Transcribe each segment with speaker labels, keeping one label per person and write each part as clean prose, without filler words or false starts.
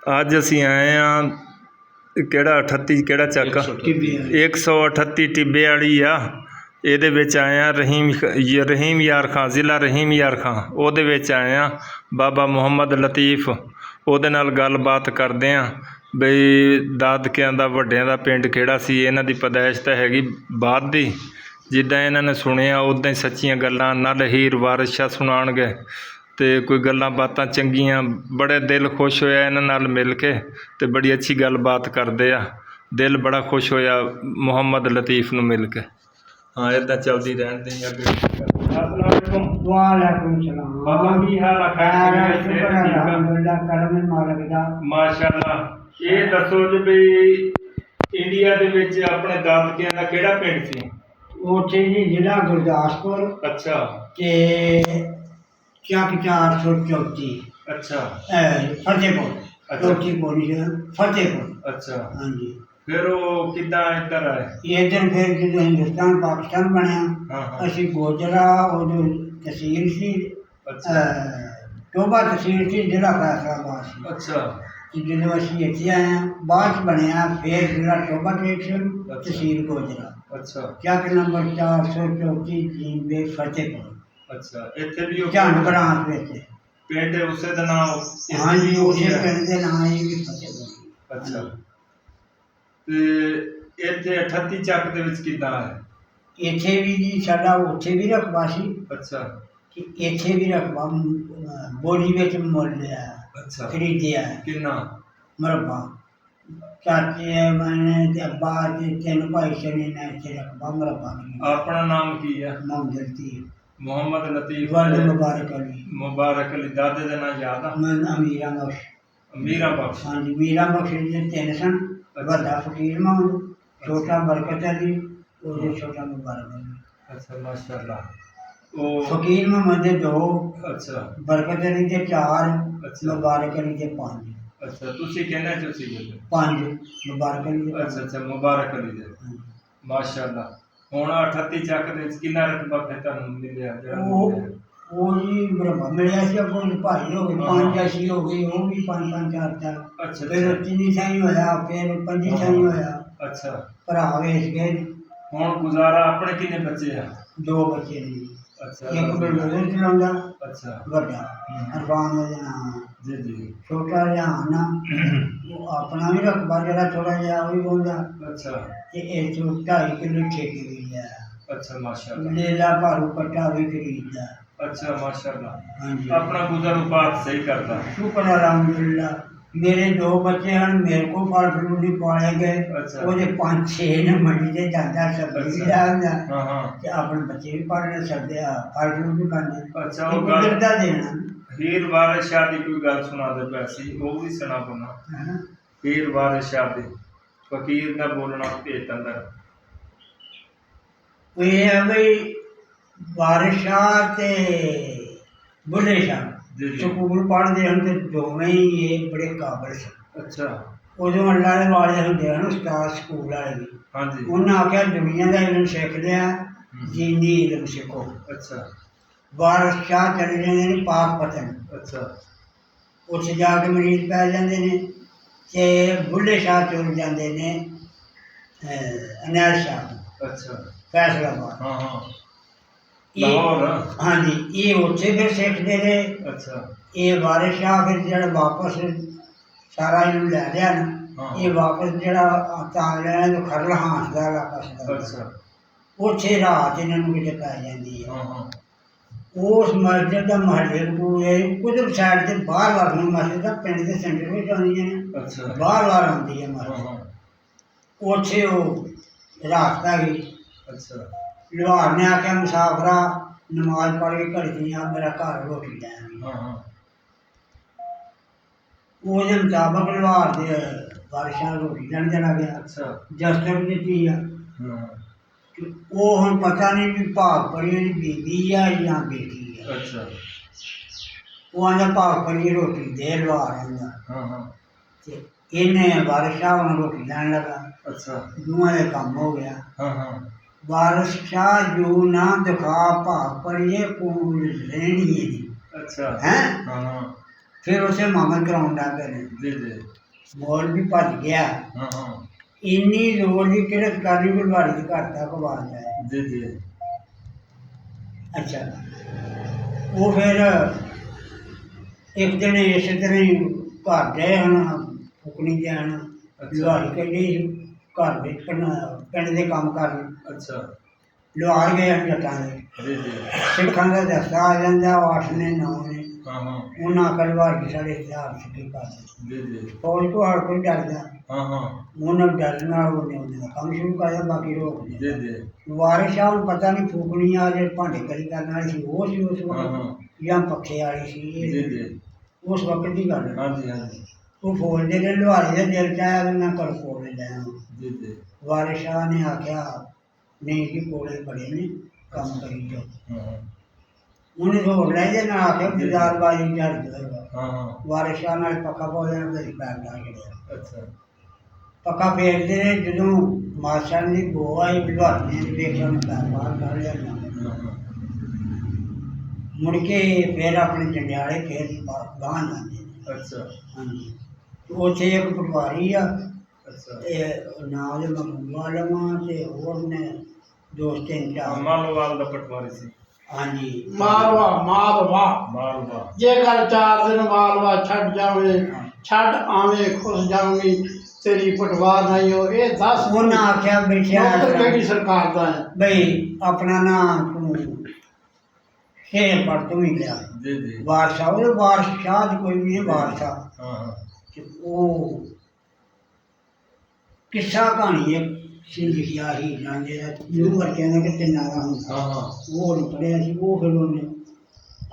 Speaker 1: ਅੱਜ ਅਸੀਂ ਆਏ ਹਾਂ ਕਿਹੜਾ 38 ਕਿਹੜਾ ਚੱਕ 138 ਟਿੱਬੇ ਵਾਲੀ ਆ। ਇਹਦੇ ਵਿੱਚ ਆਏ ਹਾਂ ਰਹੀਮ ਯਾਰ ਖਾਂ, ਜ਼ਿਲ੍ਹਾ ਰਹੀਮ ਯਾਰ ਖਾਂ, ਉਹਦੇ ਵਿੱਚ ਆਏ ਹਾਂ। ਬਾਬਾ ਮੁਹੰਮਦ ਲਤੀਫ, ਉਹਦੇ ਨਾਲ ਗੱਲਬਾਤ ਕਰਦੇ ਹਾਂ ਬਈ ਦਾਦਕਿਆਂ ਦਾ ਵੱਡਿਆਂ ਦਾ ਪਿੰਡ ਕਿਹੜਾ ਸੀ। ਇਹਨਾਂ ਦੀ ਪੈਦਾਇਸ਼ ਤਾਂ ਹੈਗੀ ਬਾਅਦ ਦੀ, ਜਿੱਦਾਂ ਇਹਨਾਂ ਨੇ ਸੁਣਿਆ ਉੱਦਾਂ ਹੀ ਸੱਚੀਆਂ ਗੱਲਾਂ ਨਾਲ ਹੀਰ ਵਾਰਿਸ ਸ਼ਾਹ ਸੁਣਾਉਣਗੇ ਅਤੇ ਕੋਈ ਗੱਲਾਂ ਬਾਤਾਂ ਚੰਗੀਆਂ। ਬੜੇ ਦਿਲ ਖੁਸ਼ ਹੋਇਆ ਇਹਨਾਂ ਨਾਲ ਮਿਲ ਕੇ ਅਤੇ ਬੜੀ ਅੱਛੀ ਗੱਲਬਾਤ ਕਰਦੇ ਆ। ਦਿਲ ਬੜਾ ਖੁਸ਼ ਹੋਇਆ ਮੁਹੰਮਦ ਲਤੀਫ ਨੂੰ ਮਿਲ ਕੇ। ਹਾਂ, ਇੱਦਾਂ ਚੱਲਦੀ ਰਹਿਣ ਦੇ ਅੱਗੇ। ਅਸਲਾਮੁਅਲੈਕੁਮ।
Speaker 2: ਵਾਲੇਕੁਮ ਸਲਾਮ।
Speaker 1: ਬਾਬਾ ਕੀ ਹਾਲ ਆ?
Speaker 2: ਕਰਮ ਮਾਲਕ ਦਾ।
Speaker 1: ਮਾਸ਼ਾਅੱਲਾ। ਇਹ ਦੱਸੋ ਜੀ ਵੀ ਇੰਡੀਆ ਦੇ ਵਿੱਚ ਆਪਣੇ ਦਾਦਕਿਆਂ ਦਾ ਕਿਹੜਾ ਪਿੰਡ ਸੀ?
Speaker 2: ਉੱਥੇ ਜੀ ਜ਼ਿਲ੍ਹਾ ਗੁਰਦਾਸਪੁਰ
Speaker 1: ਅੱਛਾ
Speaker 2: ਤੇ ਚੱਕ 434।
Speaker 1: ਅੱਛਾ
Speaker 2: ਫਤਿਹਪੁਰ। ਚੌਥੀ ਪੌੜੀ ਫਤਿਹਪੁਰ।
Speaker 1: ਅੱਛਾ,
Speaker 2: ਹਾਂਜੀ।
Speaker 1: ਫਿਰ ਉਹ ਕਿੱਦਾਂ ਇੱਧਰ ਆਏ?
Speaker 2: ਇੱਧਰ ਫਿਰ ਜਦੋਂ ਹਿੰਦੁਸਤਾਨ ਪਾਕਿਸਤਾਨ ਬਣਿਆ,
Speaker 1: ਹਾਂ।
Speaker 2: ਅਸੀਂ ਗੋਜਰਾ ਉਦੋਂ ਤਹਿਸੀਲ ਸੀ, ਟੋਭਾ ਤਹਿਸੀਲ ਸੀ, ਜ਼ਿਲ੍ਹਾ ਫੈਸਲਾਬਾਦ ਸੀ।
Speaker 1: ਅੱਛਾ।
Speaker 2: ਤੇ ਜਦੋਂ ਅਸੀਂ ਇੱਥੇ ਆਏ ਹਾਂ ਬਾਅਦ 'ਚ ਬਣਿਆ ਫਿਰ ਜ਼ਿਲ੍ਹਾ ਟੋਭਾ ਤਹਿਸੀਲ ਗੋਜਰਾ।
Speaker 1: ਅੱਛਾ।
Speaker 2: ਚੱਕ ਨੰਬਰ 434 ਜੀਵੇ ਫਤਿਹਪੁਰ।
Speaker 1: ਅੱਛਾ, ਇੱਥੇ ਵੀ ਉਹ
Speaker 2: ਝੰਡ ਬਰਾਂਚ ਵਿੱਚ
Speaker 1: ਪਿੰਡ ਉਸੇ ਦਾ ਨਾਮ?
Speaker 2: ਹਾਂਜੀ, ਉਸੇ ਪਿੰਡ ਦੇ ਨਾਂ ਹੀ ਵੀ ਫਤਿਹਪੁਰ।
Speaker 1: ਅੱਛਾ, ਤੇ ਇੱਥੇ 38 ਚੱਕ ਦੇ ਵਿੱਚ ਕਿੱਦਾਂ ਹੈ?
Speaker 2: ਇੱਥੇ ਵੀ ਜੀ ਸਾਡਾ ਉੱਥੇ ਵੀ ਰਕਬਾ ਸੀ।
Speaker 1: ਅੱਛਾ।
Speaker 2: ਕਿ ਇੱਥੇ ਵੀ ਰਕਬਾ ਬੋਲੀ ਵਿੱਚ ਮੁੱਲ ਲਿਆ।
Speaker 1: ਅੱਛਾ।
Speaker 2: ਖਰੀਦਿਆ
Speaker 1: ਕਿੰਨਾ?
Speaker 2: ਮਰਬਾ। ਚਾਚੇ ਮੈਨੇ ਤੇ ਅੱਬਾ ਦੇ 3 ਭਾਈ ਸਨੇ ਨੇ ਇੱਥੇ ਰਕਬਾ ਮਰਬਾ ਖਰੀਦਿਆ।
Speaker 1: ਆਪਣਾ ਨਾਮ ਕੀ ਹੈ?
Speaker 2: ਮੁਹੰਮਦ ਲਤੀਫ।
Speaker 1: ਮੁਹੰਮਦ ਲਤੀਫ।
Speaker 2: ਵਲਦ ਮੁਬਾਰਕ ਅਲੀ।
Speaker 1: ਮੁਬਾਰਕ ਅਲੀ। ਦਾਦੇ ਦਾ ਨਾਂ ਯਾਦ ਆ?
Speaker 2: ਮੈਂ ਅਮੀਰਾ ਬਖਸ਼।
Speaker 1: ਮੀਰਾ ਬਖਸ਼।
Speaker 2: ਹਾਂਜੀ, ਮੀਰਾ ਬਖਸ਼ ਦੇ 3 ਸਨ। ਵੱਡਾ ਫਕੀਰ ਮਾਮੂ, ਛੋਟਾ ਬਰਕਤ ਅਲੀ, ਉਹਦੇ ਛੋਟਾ ਮੁਬਾਰਕ ਅਲੀ।
Speaker 1: ਅੱਛਾ, ਮਾਸ਼ਾਅੱਲਾ। ਉਹ
Speaker 2: ਫਕੀਰ ਮੁਹੰਮਦ ਦੇ 2,
Speaker 1: ਅੱਛਾ,
Speaker 2: ਬਰਕਤ ਅਲੀ ਦੇ 4,
Speaker 1: ਅੱਛਾ,
Speaker 2: ਮੁਬਾਰਕ ਅਲੀ ਦੇ 5।
Speaker 1: ਅੱਛਾ। ਤੁਸੀਂ ਕਹਿੰਦੇ ਤੁਸੀਂ
Speaker 2: 5 ਮੁਬਾਰਕ ਅਲੀ ਦੇ।
Speaker 1: ਅੱਛਾ ਅੱਛਾ, ਮੁਬਾਰਕ ਅਲੀ ਦੇ। ਮਾਸ਼ਾਅੱਲਾ। ਹੁਣ 38 ਚੱਕ ਦੇ ਵਿੱਚ ਕਿੰਨਾ ਰਕਬਾ ਫਿਰ ਤੁਹਾਨੂੰ ਮਿਲਿਆ ਜਿਹੜਾ?
Speaker 2: ਉਹ ਜੀ ਮਰਬਾ ਮਿਲਿਆ ਸੀ। ਅੱਗੋਂ ਭਾਈ ਹੋ ਗਏ 5 ਅਸੀਂ ਹੋ ਗਏ, ਉਹ ਵੀ 5 4।
Speaker 1: ਅੱਛਾ।
Speaker 2: ਫਿਰ 3 ਸਾਈ ਹੋਇਆ, ਫਿਰ 5 ਸਾਈ ਹੋਇਆ।
Speaker 1: ਅੱਛਾ।
Speaker 2: ਭਰਾ ਵੇਚ ਗਏ।
Speaker 1: ਹੁਣ ਗੁਜ਼ਾਰਾ ਆਪਣੇ ਕਿੰਨੇ ਬੱਚੇ ਆ?
Speaker 2: 2 ਬੱਚੇ ਨੇ।
Speaker 1: ਅੱਛਾ।
Speaker 2: ਇੱਕ ਬਲਡੋਜ਼ਰ ਚਲਾਉਂਦਾ,
Speaker 1: ਅੱਛਾ।
Speaker 2: ਵੱਡਾ ਅਰਫਾਨ ਉਹਦਾ ਨਾਮ।
Speaker 1: ਜੀ ਜੀ।
Speaker 2: ਛੋਟਾ ਰਿਹਾਨ ਆ, ਉਹ ਆਪਣਾ ਵੀ ਰਕਬਾ ਜਿਹੜਾ ਥੋੜਾ ਜਿਹਾ ਉਹ ਵੀ ਬੋਲਦਾ।
Speaker 1: ਅੱਛਾ।
Speaker 2: ਤੇ ਇਹ 2.5 ਕਿੱਲੋ ਠੇਕੇ ਵੀ ਲਿਆ।
Speaker 1: ਅੱਛਾ, ਮਾਸ਼ਾਅੱਲਾ।
Speaker 2: ਲੇਲਾ ਭਾਰੂ ਕੱਟਾ ਵੀ ਖਰੀਦਦਾ।
Speaker 1: ਅੱਛਾ, ਮਾਸ਼ਾਅੱਲਾ।
Speaker 2: ਹਾਂਜੀ,
Speaker 1: ਆਪਣਾ ਗੁਜ਼ਰ ਉਪਾਤ ਸਹੀ ਕਰਦਾ।
Speaker 2: ਸ਼ੁਕਰ ਅਲਹਮਦੁਲਿਲਾ। ਮੇਰੇ 2 ਬੱਚੇ ਹਨ, ਮੇਰੇ ਕੋਲ ਫਲ ਫਰੂਟ ਨਹੀਂ ਪਾਲੇ ਗਏ।
Speaker 1: ਅੱਛਾ।
Speaker 2: ਉਹਦੇ 5-6 ਨੇ ਮੰਡੀ ਤੇ ਜਾਂਦਾ, ਸਬਜ਼ੀ ਵੀ ਲਿਆਉਂਦਾ
Speaker 1: ਹਾਂ ਹਾਂ।
Speaker 2: ਤੇ ਆਪਣੇ ਬੱਚੇ ਵੀ ਪੜ੍ਹਨੇ ਸਕਦੇ ਆ, ਫਲ ਫਰੂਟ ਵੀ ਖਾਂਦੇ।
Speaker 1: ਅੱਛਾ।
Speaker 2: ਇਹ
Speaker 1: ਉਹ ਗੱਲ
Speaker 2: ਕੁਦਰਤ ਦਾ ਦੇਣਾ
Speaker 1: ਹੀਰ ਵਾਰਿਸ ਸ਼ਾਹ ਦੀ ਕੋਈ ਗੱਲ ਸੁਣਾ ਦੇ ਪੈਸੀ, ਉਹ ਵੀ ਸੁਣਾ ਬਣਾ।
Speaker 2: ਹੈ।
Speaker 1: ਹੀਰ ਵਾਰਿਸ ਸ਼ਾਹ ਦੀ ਫਕੀਰ ਦਾ ਬੋਲਣਾ ਭੇਤ ਅੰਦਰ।
Speaker 2: ਇਹ ਹੈ ਬਈ ਵਾਰਿਸ ਸ਼ਾਹ ਤੇ ਬੁੱਲੇ ਸ਼ਾਹ
Speaker 1: ਜੀ ਜੀ।
Speaker 2: ਸਕੂਲ ਪੜ੍ਹਦੇ ਹਨ ਤੇ ਦੋਵੇਂ ਹੀ ਇਹ ਬੜੇ ਕਾਬਲ ਸਨ।
Speaker 1: ਅੱਛਾ।
Speaker 2: ਉਦੋਂ ਅੱਲਾ ਦੇ ਵਾਲੇ ਹੁੰਦੇ ਹਨ ਉਸਤਾਦ ਸਕੂਲ ਵਾਲੇ ਵੀ।
Speaker 1: ਹਾਂਜੀ।
Speaker 2: ਉਹਨਾਂ ਆਖਿਆ ਦੁਨੀਆ ਦਾ ਇਲਮ ਸਿੱਖ ਲਿਆ, ਦੀਨੀ ਇਲਮ ਸਿੱਖੋ।
Speaker 1: ਅੱਛਾ।
Speaker 2: ਵਾਰਿਸ ਸ਼ਾਹ ਚਲੇ ਜਾਂਦੇ ਨੇ ਪਾਕਪਤਨ।
Speaker 1: ਅੱਛਾ।
Speaker 2: ਉੱਥੇ ਜਾ ਕੇ ਮਰੀਜ਼ ਪੈ ਜਾਂਦੇ ਨੇ ਤੇ ਬੁੱਲੇ ਸ਼ਾਹ ਚਲ ਜਾਂਦੇ ਨੇ ਅਨੈਲ ਸ਼ਾਹ
Speaker 1: ਅੱਛਾ।
Speaker 2: ਫੈਸਲਾਬਾਦ।
Speaker 1: ਹਾਂ ਹਾਂ।
Speaker 2: ਇਹ
Speaker 1: ਲਾਹੌਰ।
Speaker 2: ਹਾਂਜੀ, ਇਹ ਉੱਥੇ ਫਿਰ ਸਿੱਖਦੇ ਰਹੇ।
Speaker 1: ਅੱਛਾ।
Speaker 2: ਇਹ ਵਾਰਿਸ ਸ਼ਾਹ ਫਿਰ ਜਿਹੜਾ ਵਾਪਸ ਸਾਰਾ ਇਹਨੂੰ ਲੈ ਲਿਆ ਨਾ,
Speaker 1: ਹਾਂ।
Speaker 2: ਇਹ ਵਾਪਸ ਜਿਹੜਾ ਤਾਂ ਲੈਣਾ ਜੋ ਖਰਲ ਹਾਂਸ ਦਾ ਇਲਾਕਾ ਸੀ,
Speaker 1: ਅੱਛਾ।
Speaker 2: ਉੱਥੇ ਰਾਤ ਇਹਨਾਂ ਨੂੰ ਕਿਤੇ ਪੈ ਜਾਂਦੀ ਹੈ।
Speaker 1: ਹਾਂ ਹਾਂ।
Speaker 2: ਉਸ ਮਸਜਿਦ ਦਾ ਮਹੱਲੇ ਕੋਲ ਕੁਝ ਸਾਈਡ ਤੇ ਬਾਹਰ ਵਾਰ ਨੂੰ ਮਸਜਿਦ ਦਾ ਪਿੰਡ ਦੇ ਸੈਂਟਰ ਵਿੱਚ ਆਉਂਦੀਆਂ ਨੇ।
Speaker 1: ਅੱਛਾ।
Speaker 2: ਬਾਹਰ ਵਾਰ ਆਉਂਦੀ ਹੈ
Speaker 1: ਹਾਂ
Speaker 2: ਮਸਜਿਦ।
Speaker 1: ਹਾਂ।
Speaker 2: ਉੱਥੇ ਉਹ ਰਾਤ ਪੈ ਗਈ।
Speaker 1: ਅੱਛਾ।
Speaker 2: ਲੁਹਾਰ ਨੇ ਆਖਿਆ ਮੁਸਾਫਰਾ ਨਮਾਜ਼ ਪੜ੍ਹ ਕੇ ਘੜੀ ਆ ਮੇਰਾ ਘਰ ਰੋਟੀ ਲੈਣ।
Speaker 1: ਹਾਂ ਹਾਂ।
Speaker 2: ਉਹਦੇ ਮੁਤਾਬਕ ਲੁਹਾਰ ਦੇ ਵਾਰਿਸ ਸ਼ਾਹ ਰੋਟੀ ਲੈਣ ਚਲਾ ਗਿਆ।
Speaker 1: ਅੱਛਾ।
Speaker 2: ਦਸਤਕ ਦਿੱਤੀ ਆ।
Speaker 1: ਹਾਂ।
Speaker 2: ਤੇ ਉਹ ਹੁਣ ਪਤਾ ਨਹੀਂ ਵੀ ਭਾਗ ਪੜੀ ਉਹਦੀ ਬੀਬੀ ਆ ਜਾਂ ਬੇਟੀ ਆ।
Speaker 1: ਅੱਛਾ।
Speaker 2: ਉਹ ਆਂਦਾ ਭਾਗ ਪੜੀ ਰੋਟੀ ਦੇ ਲੁਹਾਰ ਆਂਦਾ।
Speaker 1: ਹਾਂ ਹਾਂ।
Speaker 2: ਤੇ ਇਹਨੇ ਵਾਰਿਸ ਸ਼ਾਹ ਨੂੰ ਰੋਟੀ ਲੈਣ ਲੱਗਾ।
Speaker 1: ਅੱਛਾ।
Speaker 2: ਦੋਵਾਂ ਦੇ ਕੰਮ ਹੋ ਗਿਆ।
Speaker 1: ਹਾਂ ਹਾਂ।
Speaker 2: ਵਾਰਿਸ ਸ਼ਾਹ ਜੋ ਨਾ ਦਿਖਾ ਭਾਗ ਪੜੀਏ ਕੋਲ ਰਹਿਣੀ ਹੈ।
Speaker 1: ਅੱਛਾ।
Speaker 2: ਹੈ
Speaker 1: ਹਾਂ ਹਾਂ।
Speaker 2: ਫਿਰ ਉਸੇ ਮਾਮਲ ਕਰਾਉਣ ਲੱਗ ਪਏ ਨੇ।
Speaker 1: ਜੀ ਜੀ
Speaker 2: ਮੌਲ ਵੀ ਭੱਜ ਗਿਆ।
Speaker 1: ਹਾਂ ਹਾਂ
Speaker 2: ਇੰਨੀ ਜ਼ੋਰ ਦੀ ਕਿਰਤ ਕਰਨੀ ਗੁਰਬਾਣੀ ਦੇ ਘਰ ਤੱਕ ਆਵਾਜ਼ ਹੈ।
Speaker 1: ਜੀ ਜੀ
Speaker 2: ਅੱਛਾ, ਉਹ ਫਿਰ ਇੱਕ ਦਿਨ ਇਸੇ ਤਰ੍ਹਾਂ ਹੀ ਘਰ ਗਏ ਹਨ ਫੁਕਣੀ ਦੇਣ। ਲੁਹਾਰੀ ਕਹਿੰਦੇ ਸੀ ਘਰ ਵਿੱਚ ਪਿੰਡ ਦੇ ਕੰਮ ਕਰਨ।
Speaker 1: ਅੱਛਾ
Speaker 2: ਲੁਹਾਰ ਗਏ ਹਨ ਜੱਟਾਂ ਦੇ।
Speaker 1: ਜੀ ਜੀ
Speaker 2: ਸਿੱਖਾਂ ਦਾ ਦਸਤਾ ਆ ਜਾਂਦਾ, ਉਹ 8 ਨੇ 9 ਨੇ।
Speaker 1: ਹਾਂ ਹਾਂ
Speaker 2: ਉਹਨਾਂ ਆਖਿਆ ਲੁਹਾਰ ਸਾਡੇ ਇਤਿਹਾਸ ਸਿੱਖੀ ਕਰ
Speaker 1: ਜੀ ਜੀ
Speaker 2: ਫੌਜ ਤੋਂ ਹਰ ਕੋਈ ਡਰਦਾ।
Speaker 1: ਹਾਂ ਹਾਂ
Speaker 2: ਉਹਨਾਂ ਡਰ ਨਾਲ ਉਹਨੇ ਦਾ ਕੰਮ ਸ਼ੁਰੂ ਕਰਿਆ, ਬਾਕੀ ਰੋਕ
Speaker 1: ਜੀ
Speaker 2: ਦਿੱਤਾ।
Speaker 1: ਜੀ
Speaker 2: ਵਾਰਿਸ ਸ਼ਾਹ ਨੂੰ ਪਤਾ ਨਹੀਂ ਫੂਕਣੀ ਆ ਜੇ ਭਾਂਡੇ ਕਰੀ ਕਰਨ ਵਾਲੀ ਸੀ ਉਹ ਸੀ ਉਸ
Speaker 1: ਹਾਂ ਹਾਂ
Speaker 2: ਵਕਤ, ਜਾਂ ਪੱਖੇ ਵਾਲੀ ਸੀ
Speaker 1: ਜੀ
Speaker 2: ਇਹ
Speaker 1: ਜੀ
Speaker 2: ਉਸ ਵਕਤ ਦੀ ਗੱਲ ਹੈ।
Speaker 1: ਹਾਂਜੀ ਹਾਂਜੀ
Speaker 2: ਉਹ ਫੌਜ ਦੇ ਲੁਹਾਰੇ ਦੇ ਦਿਲ ਚ ਆਇਆ ਵੀ ਮੈਂ ਘਰ ਕੋਲੇ ਲੈ ਆਵਾਂ।
Speaker 1: ਜੀ ਜੀ
Speaker 2: ਵਾਰਿਸ ਸ਼ਾਹ ਨੇ ਆਖਿਆ ਨਹੀਂ ਕਿ ਕੋਲੇ ਬੜੇ ਨੇ, ਕੰਮ ਕਰੀ ਜਾਓ।
Speaker 1: ਹਾਂ ਹਾਂ
Speaker 2: ਉਹਨੇ ਹੋਰ ਲੈ ਜੇ ਨਾ ਆਖਿਆ ਬਾਜ਼ਾਰਬਾਜ਼ੀ ਕਰ ਦੇਗਾ।
Speaker 1: ਹਾਂ ਹਾਂ
Speaker 2: ਵਾਰਿਸ ਸ਼ਾਹ ਨਾਲ ਪੱਖਾ ਪਾਉਣ ਦੇ ਪੈਰ ਲਾ ਛੱਡਿਆ।
Speaker 1: ਅੱਛਾ
Speaker 2: ਪੱਖਾ ਫੇਰਦੇ ਨੇ, ਜਦੋਂ ਮਾਸ਼ਾ ਦੀ ਗੋ ਆਈ ਲੁਹਾਰੇ ਨੇ ਵੇਖਿਆ ਉਹਨੇ ਪੈਰ ਬਾਹਰ ਕੱਢ ਲਿਆ।
Speaker 1: ਹਾਂ ਹਾਂ
Speaker 2: ਮੁੜ ਕੇ ਫਿਰ ਆਪਣੇ ਜੰਡਿਆਲੇ ਫਿਰ ਗਾਂ ਜਾਂਦੇ ਨੇ।
Speaker 1: ਅੱਛਾ
Speaker 2: ਹਾਂਜੀ, ਉੱਥੇ ਇੱਕ ਪਟਵਾਰੀ ਆ,
Speaker 1: ਅੱਛਾ
Speaker 2: ਇਹ ਨਾਂ ਉਹਦੇ ਮਹਬੂਬਾ ਲਵਾਂ ਤੇ ਹੋਰ ਨੇ ਦੋਸਤ ਤਿੰਨ ਚਾਰ।
Speaker 1: ਮਾਲੋਵਾਲ ਦਾ ਪਟਵਾਰੀ ਸੀ।
Speaker 2: ਹਾਂਜੀ
Speaker 3: ਮਾਲਵਾ
Speaker 1: ਮਾਲਵਾ
Speaker 3: ਜੇਕਰ 4 ਦਿਨ ਮਾਲਵਾ ਛੱਡ ਜਾਵੇਂ, ਛੱਡ ਆਵੇਂ ਖੁਸ਼ ਜਾਵਾਂਗੀ, ਤੇਰੀ ਪਟਵਾਰ ਨਹੀਂ ਹੋ। ਇਹ ਦੱਸ
Speaker 2: ਉਹਨਾਂ ਆਖਿਆ ਬੈਠਿਆ
Speaker 3: ਡਾਕਟਰ ਕਿਹੜੀ ਸਰਕਾਰ ਦਾ ਹੈ?
Speaker 2: ਬਈ ਆਪਣਾ ਨਾਂ ਤੂੰ ਸ਼ੇਰ ਪਰ ਤੂੰ ਹੀ ਲਿਆ।
Speaker 1: ਜੀ ਜੀ
Speaker 2: ਬਾਦਸ਼ਾਹ ਉਹ ਬਾਦਸ਼ਾਹ ਦੀ ਕੋਈ ਵੀ ਨਹੀਂ ਬਾਦਸ਼ਾਹ।
Speaker 1: ਹਾਂ ਹਾਂ
Speaker 2: ਤੇ ਉਹ ਕਿੱਸਾ ਕਹਾਣੀ ਹੈ ਸੀ ਲਿਖਿਆ ਹੀ ਜਾਂਦੇ ਦਾ ਨੂੰ ਵਰਤਿਆਂ ਦਾ ਕਿ ਤਿੰਨਾਂ ਦਾ ਹੁੰਦਾ।
Speaker 1: ਹਾਂ ਹਾਂ
Speaker 2: ਉਹ ਨਹੀਂ ਪੜਿਆ ਸੀ। ਉਹ ਫਿਰ ਉਹਨੇ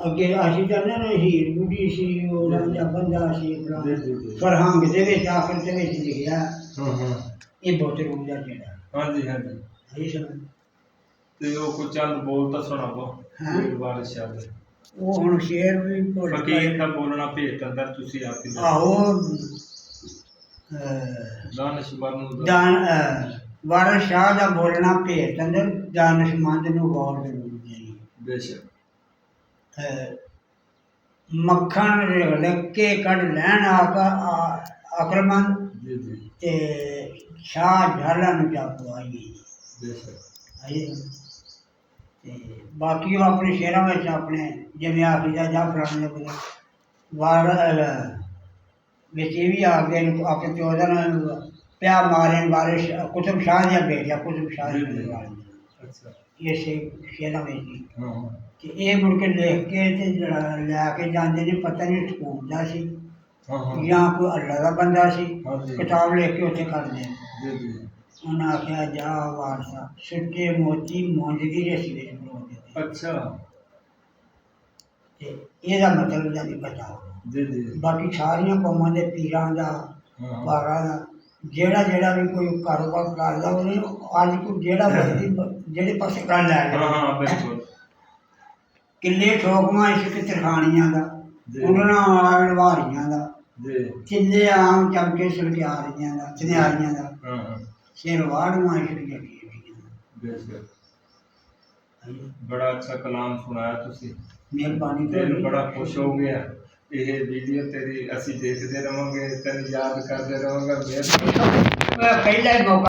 Speaker 2: ਅੱਗੇ ਅਸੀਂ ਕਹਿੰਦੇ ਨਾ ਹੀਰ ਬੁੱਢੀ ਸੀ, ਉਹ ਰਾਂਝਾ ਬੰਦਾ ਸੀ ਆਪਣਾ
Speaker 1: ਜੀ ਜੀ ਜੀ
Speaker 2: ਸਰਹੰਗ ਦੇ ਵਿੱਚ ਆਖਰ ਦੇ ਵਿੱਚ ਲਿਖਿਆ
Speaker 1: ਹਾਂ ਹਾਂ
Speaker 2: ਇਹ ਬਹੁਤ ਰੂਜਾ ਜਿਹੜਾ
Speaker 1: ਹਾਂਜੀ ਹਾਂਜੀ
Speaker 2: ਇਹ ਸਮਝ।
Speaker 1: ਤੇ ਉਹ ਕੋ ਚੰਦ ਬੋਲ ਤਾਂ ਸੁਣਾਵੋ
Speaker 2: ਹਾਂ।
Speaker 1: ਵਾਰਿਸ ਸ਼ਾਹ ਦੇ।
Speaker 2: ਉਹ ਹੁਣ ਸ਼ੇਰ ਵੀ ਭੁੱਲ
Speaker 1: ਫਕੀਰ ਦਾ ਬੋਲਣਾ ਭੇਤ ਅੰਦਰ ਤੁਸੀਂ ਆਪ ਹੀ ਦੱਸੋ।
Speaker 2: ਆਹੋ
Speaker 1: ਦਾਨਸ਼ਵਰ ਨੂੰ
Speaker 2: ਵਾਰਿਸ ਸ਼ਾਹ ਦਾ ਬੋਲਣਾ ਭੇਤ ਅੰਦਰ ਦਾਨਸ਼ਮੰਦ ਨੂੰ ਗੌਰ ਜ਼ਰੂਰੀ।
Speaker 1: ਬੇਸ਼ੱਕ
Speaker 2: ਮੱਖਣ ਲਿਖ ਕੇ ਕੱਢ ਲੈਣ ਅਕਲਮੰਦ
Speaker 1: ਜੀ ਜੀ
Speaker 2: ਤੇ ਸ਼ਾਹ ਝਾਲਾਂ ਨੂੰ ਜਾ ਪਵਾਈਏ।
Speaker 1: ਬੇਸ਼ੱਕ
Speaker 2: ਆਏ ਤੇ ਬਾਕੀ ਉਹ ਆਪਣੇ ਸ਼ੇਰਾਂ ਵਿੱਚ ਆਪਣੇ ਜਿਵੇਂ ਆਖੀਦਾ ਜਾਂ ਫਲਾਣੇ ਦੇ ਵਾਰ ਵਿੱਚ ਇਹ ਵੀ ਆ ਗਏ ਆਪਣੇ 14 ਪਿਆ ਮਾਰੇ ਵਾਰਿਸ ਕੁਤਬ ਸ਼ਾਹ ਦੀਆਂ ਬੇਟੀਆਂ ਕੁਤਬ ਸ਼ਾਹ ਦੀ
Speaker 1: ਅੱਛਾ
Speaker 2: ਇਸੇ ਸ਼ੇਰਾਂ ਵਿੱਚ ਹੀ।
Speaker 1: ਹਾਂ ਹਾਂ
Speaker 2: ਤੇ ਇਹ ਮੁੜ ਕੇ ਲਿਖ ਕੇ ਤੇ ਲੈ ਕੇ ਜਾਂਦੇ ਨੇ, ਪਤਾ ਨਹੀਂ ਸਕੂਲ ਦਾ ਸੀ
Speaker 1: ਹਾਂ ਹਾਂ
Speaker 2: ਜਾਂ ਕੋਈ ਅੱਲਾ ਦਾ ਬੰਦਾ ਸੀ।
Speaker 1: ਹਾਂਜੀ
Speaker 2: ਕਿਤਾਬ ਲਿਖ ਕੇ ਉੱਥੇ ਕਰਦੇ।
Speaker 1: ਜੀ ਜੀ
Speaker 2: ਉਹਨਾਂ ਆਖਿਆ ਜਾ ਵਾਰਸਾ ਸੁੱਚੇ ਮੋਤੀ ਮੁੰਜ ਦੀ ਰਸੀ ਵਿੱਚ ਬਰੋ ਦਿੱਤੇ।
Speaker 1: ਅੱਛਾ
Speaker 2: ਤੇ ਇਹਦਾ ਮਤਲਬ ਦਾ ਨਹੀਂ ਪਤਾ।
Speaker 1: ਜੀ ਜੀ
Speaker 2: ਬਾਕੀ ਸਾਰੀਆਂ ਕੌਮਾਂ ਦੇ ਪੀਰਾਂ ਦਾ
Speaker 1: ਹਾਂ
Speaker 2: ਬਾਰਾਂ ਦਾ ਜਿਹੜਾ ਵੀ ਕੋਈ ਕਾਰੋਬਾਰ ਕਰਦਾ ਉਹਨੇ ਅੱਜ ਕੋਈ ਜਿਹੜਾ ਵਕਤੀ ਜਿਹੜੇ ਪਾਸੇ ਕਰ ਲੈ
Speaker 1: ਹਾਂ ਹਾਂ ਬਿਲਕੁਲ
Speaker 2: ਕਿੱਲੇ ਠੋਕਵਾਂ ਇਸ਼ਕ ਤਰਖਾਣੀਆਂ ਦਾ,
Speaker 1: ਜੀ
Speaker 2: ਉਹਨਾਂ ਨਾਲ ਵਾਰੀਆਂ ਦਾ,
Speaker 1: ਜੀ
Speaker 2: ਕਿੱਲੇ ਆਮ ਚਮਕੇ ਸਲਗਿਆਰੀਆਂ ਦਾ ਸੁਨਿਆਰੀਆਂ ਦਾ,
Speaker 1: ਹਾਂ ਹਾਂ
Speaker 2: ਸਿਰ ਵਾੜੂਆਂ ਇਸ਼ਕ ਜੱਟੀਆਂ
Speaker 1: ਬੇਸ਼ੱਕ ਬੜਾ ਅੱਛਾ ਕਲਾਮ ਸੁਣਾਇਆ ਤੁਸੀਂ।
Speaker 2: ਮਿਹਰਬਾਨੀ
Speaker 1: ਦਿਲ ਬੜਾ ਖੁਸ਼ ਹੋ ਗਿਆ। ਇਹ ਵੀਡੀਓ ਤੇਰੀ ਅਸੀਂ ਦੇਖਦੇ ਰਹਾਂਗੇ, ਤੈਨੂੰ ਯਾਦ ਕਰਦੇ ਰਹਾਂਗੇ।
Speaker 2: ਪਹਿਲਾ ਹੀ ਮੌਕਾ